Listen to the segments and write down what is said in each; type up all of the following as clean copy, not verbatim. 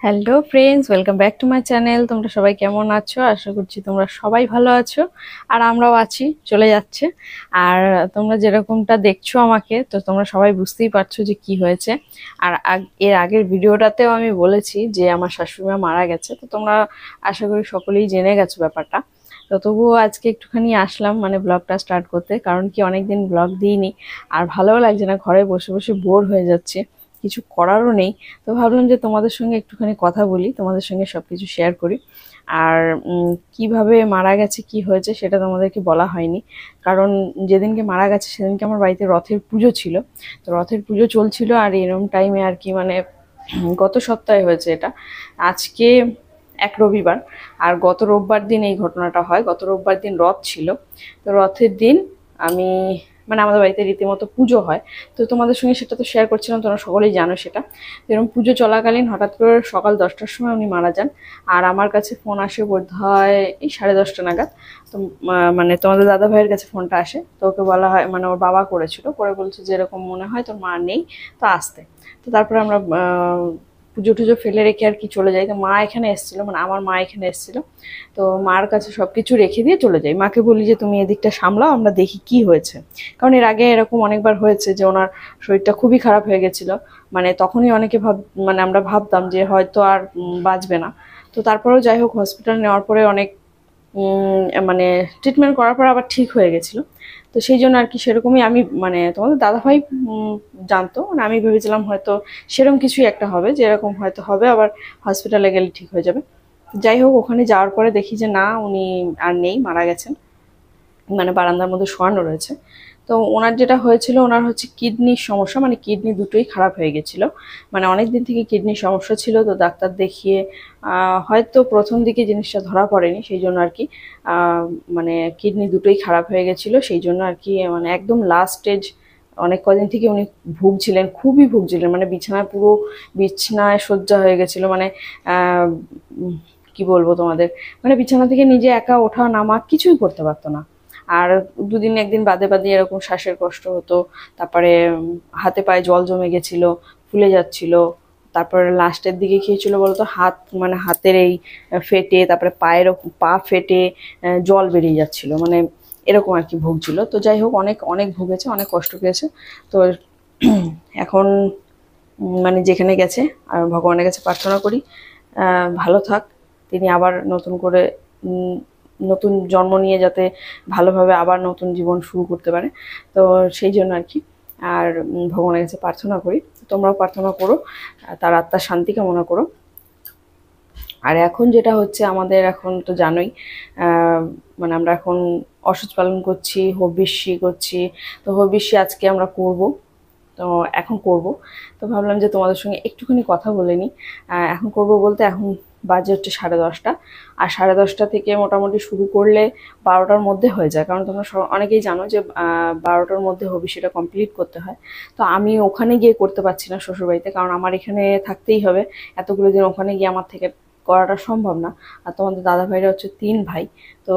Hello friends, welcome back to my channel. তোমরা সবাই কেমন আছো? আশা করছি তোমরা সবাই ভালো আছো, আর আমরাও আছি, চলে যাচ্ছে। আর তোমরা যেরকমটা দেখছো আমাকে, তো তোমরা সবাই বুঝতেই পারছো যে কি হয়েছে। আর এর আগের ভিডিওটাতেও আমি বলেছি যে আমার শাশুড়িমা মারা গেছে, তো তোমরা আশা করি সকলেই জেনে গেছো ব্যাপারটা। তো তবুও আজকে একটুখানি আসলাম মানে ব্লগটা স্টার্ট করতে, কারণ কি অনেকদিন ব্লগ দিইনি, আর ভালোও লাগছে না, ঘরে বসে বসে বোর হয়ে যাচ্ছে, কিছু করারও নেই। তো ভাবলাম যে তোমাদের সঙ্গে একটুখানি কথা বলি, তোমাদের সঙ্গে সবকিছু শেয়ার করি। আর কিভাবে মারা গেছে কি হয়েছে সেটা তোমাদেরকে বলা হয়নি, কারণ যেদিনকে মারা গেছে সেদিনকে আমার বাড়িতে রথের পুজো ছিল। তো রথের পুজো চলছিল, আর এরম টাইমে আর কি মানে গত সপ্তাহে হয়েছে এটা। আজকে এক রবিবার, আর গত রোববার দিন এই ঘটনাটা হয়। গত রোববার দিন রথ ছিল। তো রথের দিন আমি মানে আমাদের বাড়িতে রীতিমতো পুজো হয়। তো তোমাদের সঙ্গে সেটা তো শেয়ার করছিলাম, তোমরা সকলেই জানো সেটা। তো এরকম পুজো চলাকালীন হঠাৎ করে সকাল 10টার সময় উনি মারা যান। আর আমার কাছে ফোন আসে বোধ হয় এই 10:30 নাগাদ। তো মানে তোমাদের দাদা ভাইয়ের কাছে ফোনটা আসে, তো ওকে বলা হয়, মানে ওর বাবা করেছিল, করে বলছে যে এরকম মনে হয় তোর মা নেই, তো আসতে। তো তারপরে আমরা পুজো টুজো ফেলে রেখে আর কি চলে যাই। তো মা এখানে এসেছিল, মানে আমার মা এখানে এসেছিল। তো মার কাছে সবকিছু রেখে দিয়ে চলে যাই, মাকে বলি যে তুমি এদিকটা সামলাও, আমরা দেখি কি হয়েছে। কারণ এর আগে এরকম অনেকবার হয়েছে যে ওনার শরীরটা খুবই খারাপ হয়ে গেছিল। মানে তখনই অনেকে মানে আমরা ভাবতাম যে হয়তো আর বাঁচবে না। তো তারপরেও যাই হোক, হসপিটাল নেওয়ার পরে অনেক মানে ট্রিটমেন্ট করার পর আবার ঠিক হয়ে গেছিল। তো সেই জন্য আর কি সেরকমই আমি মানে তোমাদের দাদাভাই জানতো, মানে আমি ভেবেছিলাম হয়তো সেরকম কিছুই একটা হবে, যে এরকম হয়তো হবে, আবার হসপিটালে গেলে ঠিক হয়ে যাবে। যাই হোক, ওখানে যাওয়ার পরে দেখি যে না, উনি আর নেই, মারা গেছেন। মানে বারান্দার মধ্যে শোয়ানো রয়েছে। তো ওনার যেটা হয়েছিল, ওনার হচ্ছে কিডনির সমস্যা, মানে কিডনি দুটোই খারাপ হয়ে গেছিলো। মানে অনেক দিন থেকে কিডনির সমস্যা ছিল। তো ডাক্তার দেখিয়ে হয়তো প্রথম দিকে জিনিসটা ধরা পড়েনি, সেই জন্য আর কি মানে কিডনি দুটোই খারাপ হয়ে গেছিলো, সেই জন্য আর কি মানে একদম লাস্ট স্টেজ। অনেক কদিন থেকে উনি ভুগছিলেন, খুবই ভুগছিলেন, মানে বিছানায় পুরো বিছানায় শয্যা হয়ে গেছিলো। মানে আহ, কি বলবো তোমাদের, মানে বিছানা থেকে নিজে একা ওঠা নামা কিছুই করতে পারতো না। আর দুদিন একদিন বাদে বাদে এরকম শ্বাসের কষ্ট হতো। তারপরে হাতে পায়ে জল জমে গেছিল, ফুলে যাচ্ছিল। তারপরে লাস্টের দিকে কি হয়েছিল বলতো, হাত মানে হাতের এই ফেটে, তারপরে পায়ের পা ফেটে জল বেরিয়ে যাচ্ছিল, মানে এরকম আর কি ভুগছিল। তো যাই হোক, অনেক অনেক ভুগেছে, অনেক কষ্ট পেয়েছে। তো এখন মানে যেখানে গেছে, আর ভগবানের কাছে প্রার্থনা করি ভালো থাক, তিনি আবার নতুন করে নতুন জন্ম নিয়ে যাতে ভালোভাবে আবার নতুন জীবন শুরু করতে পারে। তো সেই জন্য আর কি। আর ভগবানের কাছে প্রার্থনা করি, তোমরাও প্রার্থনা করো, তার আত্মার শান্তি কামনা করো। আর এখন যেটা হচ্ছে আমাদের, এখন তো জানোই মানে আমরা এখন অসুচ পালন করছি, হবিষ্যি করছি। তো হবিষ্যি আজকে আমরা করব, তো এখন করব। তো ভাবলাম যে তোমাদের সঙ্গে একটুখানি কথা বলে নিই। এখন করব বলতে এখন বাজে হচ্ছে 10:30। আর 10:30 থেকে মোটামুটি শুরু করলে 12টার মধ্যে হয়ে যায়, কারণ তোমরা অনেকেই জানো যে 12টার মধ্যে হবিষ্যিটা কমপ্লিট করতে হয়। তো আমি ওখানে গিয়ে করতে পারছি না শ্বশুরবাড়িতে, কারণ আমার এখানে থাকতেই হবে। এতগুলো দিন ওখানে গিয়ে আমার থেকে করাটা সম্ভব না। আর তোমাদের দাদা ভাইরা হচ্ছে 3 ভাই। তো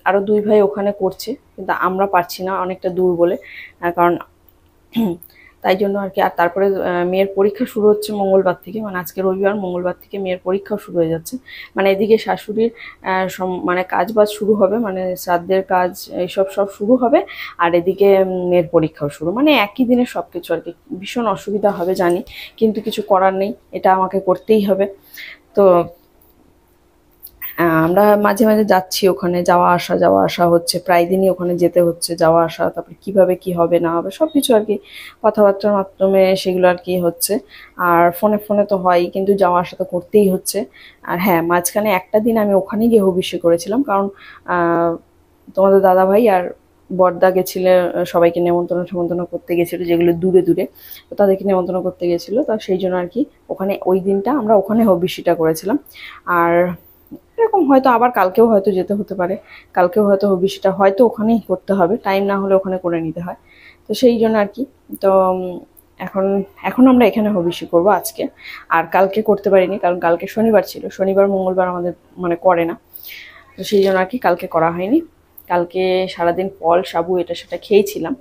আরও 2 ভাই ওখানে করছে, কিন্তু আমরা পারছি না, অনেকটা দূর বলে। কারণ তাই জন্য আর কি। আর তারপরে মেয়ের পরীক্ষা শুরু হচ্ছে মঙ্গলবার থেকে, মানে আজকে রবিবার, মঙ্গলবার থেকে মেয়ের পরীক্ষাও শুরু হয়ে যাচ্ছে। মানে এদিকে শাশুড়ির মানে কাজ বাজ শুরু হবে, মানে শ্রাদ্ধের কাজ এইসব সব শুরু হবে। আর এদিকে মেয়ের পরীক্ষাও শুরু, মানে একই দিনে সব কিছু আর কি। ভীষণ অসুবিধা হবে জানি, কিন্তু কিছু করার নেই, এটা আমাকে করতেই হবে। তো আমরা মাঝে মাঝে যাচ্ছি ওখানে, যাওয়া আসা হচ্ছে, প্রায় দিনই ওখানে যেতে হচ্ছে, যাওয়া আসা। তারপরে কিভাবে কি হবে না হবে সব কিছু আর কি কথাবার্তার মাধ্যমে সেগুলো আর কি হচ্ছে। আর ফোনে ফোনে তো হয়ই, কিন্তু যাওয়া আসা তো করতেই হচ্ছে। আর হ্যাঁ, মাঝখানে একটা দিন আমি ওখানে গিয়ে হবিষ্যি করেছিলাম, কারণ তোমাদের দাদা ভাই আর বড়দা গেছিলে, সবাইকে নেমন্তন্ন করতে গেছিল, যেগুলো দূরে দূরে, তো তাদেরকে নেমন্তন্ন করতে গেছিলো। তো সেই জন্য আর কি ওখানে ওই দিনটা আমরা ওখানে হবিষ্যিটা করেছিলাম। আর এরকম হয়তো আবার কালকেও হয়তো যেতে হতে পারে, কালকেও হয়তো হবিষ্যিটা হয়তো ওখানেই করতে হবে, টাইম না হলে ওখানে করে নিতে হয়। তো সেই জন্য আর কি। তো এখন এখন আমরা এখানে হবিষ্যি করব আজকে। আর কালকে করতে পারিনি, কারণ কালকে শনিবার ছিল, শনিবার মঙ্গলবার আমাদের মানে করে না। তো সেই জন্য আর কি কালকে করা হয়নি। কালকে সারাদিন ফল সাবু এটা সেটা খেয়েছিলাম।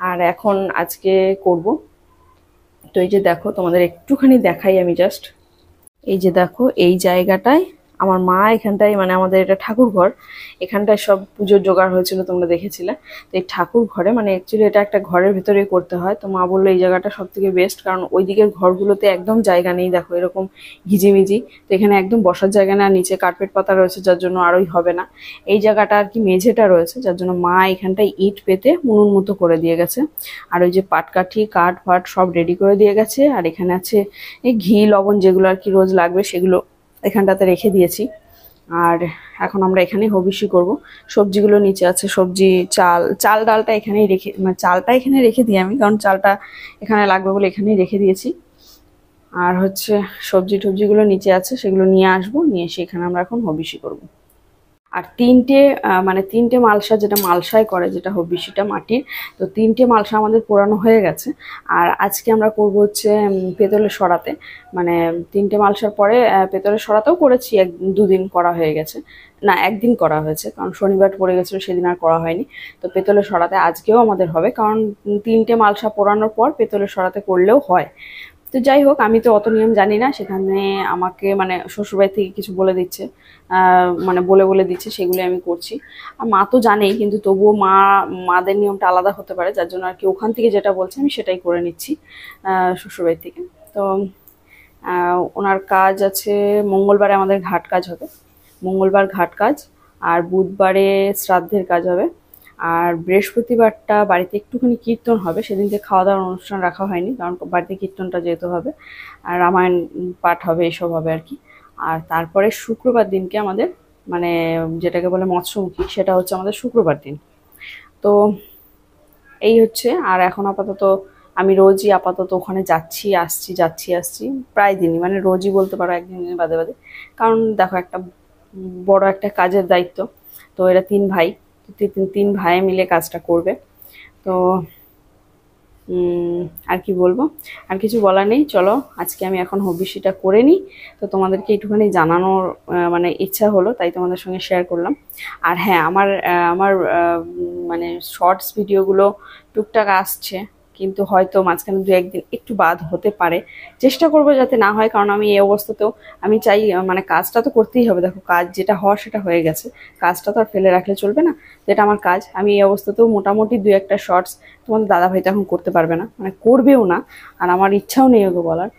আর এখন আজকে করব। তো এই যে দেখো, তোমাদের একটুখানি দেখাই আমি জাস্ট। এই যে দেখো এই জায়গাটায় আমার মা এখানটায়, মানে আমাদের এটা ঠাকুর ঘর, এখানটায় সব পুজোর জোগাড় হয়েছিল, তোমরা দেখেছিলে। তো এই ঠাকুর ঘরে মানে অ্যাকচুয়ালি এটা একটা ঘরের ভেতরেই করতে হয়। তো মা বললো এই জায়গাটা সব থেকে বেস্ট, কারণ ওই দিকের ঘরগুলোতে একদম জায়গা নেই, দেখো এরকম ঘিজিমিজি। তো এখানে একদম বসার জায়গা না, নিচে কার্পেট পাতা রয়েছে যার জন্য আরোই হবে না। এই জায়গাটা আর কি মেঝেটা রয়েছে, যার জন্য মা এখানটায় ইট পেতে মুনুর মতো করে দিয়ে গেছে। আর ওই যে পাটকাঠি কাঠ ফাট সব রেডি করে দিয়ে গেছে। আর এখানে আছে এই ঘি লবণ যেগুলো আর কি রোজ লাগবে, সেগুলো এখানটাতে রেখে দিয়েছি। আর এখন আমরা এখানেই হবিষ্যি করব। সবজিগুলো নিচে আছে, সবজি চাল ডালটা এখানেই রেখে, মানে চালটা এখানে রেখে দিই আমি, কারণ চালটা এখানে লাগবে বলে এখানেই রেখে দিয়েছি। আর হচ্ছে সবজি টবজিগুলো নিচে আছে, সেগুলো নিয়ে আসবো, নিয়ে এসে এখানে আমরা এখন হবিষ্যি করবো। আর মানে তিনটে মালসা, যেটা মালসায় করে, যেটা হবিষ্যিটা মাটির, তো তিনটে মালসা আমাদের পোড়ানো হয়ে গেছে। আর আজকে আমরা করব হচ্ছে পেতলের সরাতে, মানে তিনটে মালসার পরে পেতলের সরাতেও করেছি, দুদিন করা হয়ে গেছে, না একদিন করা হয়েছে, কারণ শনিবার পড়ে গেছিলো সেদিন আর করা হয়নি। তো পেতলের সরাতে আজকেও আমাদের হবে, কারণ তিনটে মালসা পোড়ানোর পর পেতলের সরাতে করলেও হয়। তো যাই হোক, আমি তো অত নিয়ম জানি না, সেখানে আমাকে মানে শ্বশুরবাড়ি থেকে কিছু বলে দিচ্ছে, মানে বলে বলে দিচ্ছে, সেগুলি আমি করছি। আর মা তো জানেই, কিন্তু তবুও মাদের নিয়মটা আলাদা হতে পারে, যার জন্য আর কি ওখান থেকে যেটা বলছে আমি সেটাই করে নিচ্ছি শ্বশুরবাড়ি থেকে। তো ওনার কাজ আছে, মঙ্গলবারে আমাদের ঘাট কাজ হবে, মঙ্গলবার ঘাট কাজ, আর বুধবারে শ্রাদ্ধের কাজ হবে, আর বৃহস্পতিবারটা বাড়িতে একটুখানি কীর্তন হবে, সেদিনকে খাওয়া দাওয়ার অনুষ্ঠান রাখা হয়নি, কারণ বাড়িতে কীর্তনটা যেহেতু হবে, আর রামায়ণ পাঠ হবে, এসব হবে আর কি। আর তারপরে শুক্রবার দিনকে আমাদের, মানে যেটাকে বলে মৎস্যমুখী, সেটা হচ্ছে আমাদের শুক্রবার দিন। তো এই হচ্ছে। আর এখন আপাতত আমি রোজই আপাতত ওখানে যাচ্ছি আসছি, যাচ্ছি আসছি, প্রায় দিনই, মানে রোজই বলতে পারো, একদিন বাদে বাদে। কারণ দেখো একটা বড় একটা কাজের দায়িত্ব, তো এরা তিন ভাই, তিন ভাই মিলে কাজটা করবে। তো আর কি বলবো, আর কিছু বলার নেই। চলো আজকে আমি এখন হবিষ্যিটা করে নিই। তো তোমাদেরকে একটুখানি জানানোর মানে ইচ্ছা হলো, তাই তোমাদের সঙ্গে শেয়ার করলাম। আর হ্যাঁ, আমার মানে শর্টস ভিডিওগুলো টুকটাক আসছে, কিন্তু হয়তো মাঝখানে দু একদিন একটু বাদ হতে পারে, চেষ্টা করবো যাতে না হয়, কারণ আমি এই অবস্থাতেও আমি চাই, মানে কাজটা তো করতেই হবে। দেখো কাজ যেটা হওয়ার সেটা হয়ে গেছে, কাজটা তো আর ফেলে রাখলে চলবে না, যেটা আমার কাজ। আমি এই অবস্থাতেও মোটামুটি দু একটা শর্টস, তোমাদের দাদাভাই তো এখন করতে পারবে না, মানে করবেও না, আর আমার ইচ্ছাও নেই ওকে বলার।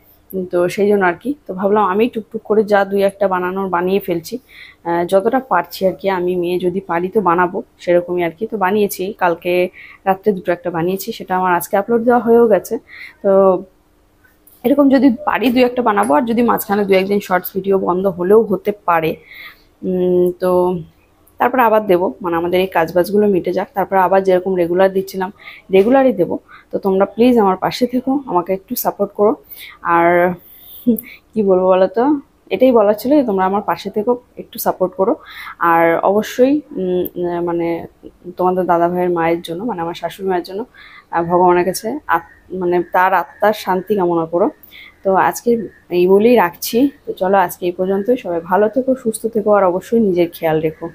তো সেই জন্য আর কি, তো ভাবলাম আমি টুকটুক করে যা দুই একটা বানিয়ে ফেলছি, যতটা পারছি আর কি। আমি মেয়ে যদি পারি তো বানাবো, সেরকমই আর কি। তো বানিয়েছি কালকে রাত্রে দুটো একটা বানিয়েছি, সেটা আমার আজকে আপলোড দেওয়া হয়েও গেছে। তো এরকম যদি পারি দু একটা বানাবো, আর যদি মাঝখানে দু একদিন শর্টস ভিডিও বন্ধ হলেও হতে পারে। তো তারপর আবার দেবো, মানে আমাদের এই কাজবাজগুলো মিটে যাক, তারপর আবার যেরকম রেগুলার দিচ্ছিলাম রেগুলারই দেবো। তো তোমরা প্লিজ আমার পাশে থেকো, আমাকে একটু সাপোর্ট করো। আর কি বলবো বলো তো, এটাই বলার ছিল যে তোমরা আমার পাশে থেকো, একটু সাপোর্ট করো। আর অবশ্যই মানে তোমাদের দাদা ভাইয়ের মায়ের জন্য, মানে আমার শাশুড়ি মায়ের জন্য ভগবানের কাছে মানে তার আত্মার শান্তি কামনা করো। তো আজকে এই বলেই রাখছি। তো চলো আজকে এই পর্যন্তই, সবাই ভালো থেকো, সুস্থ থেকো, আর অবশ্যই নিজের খেয়াল রেখো।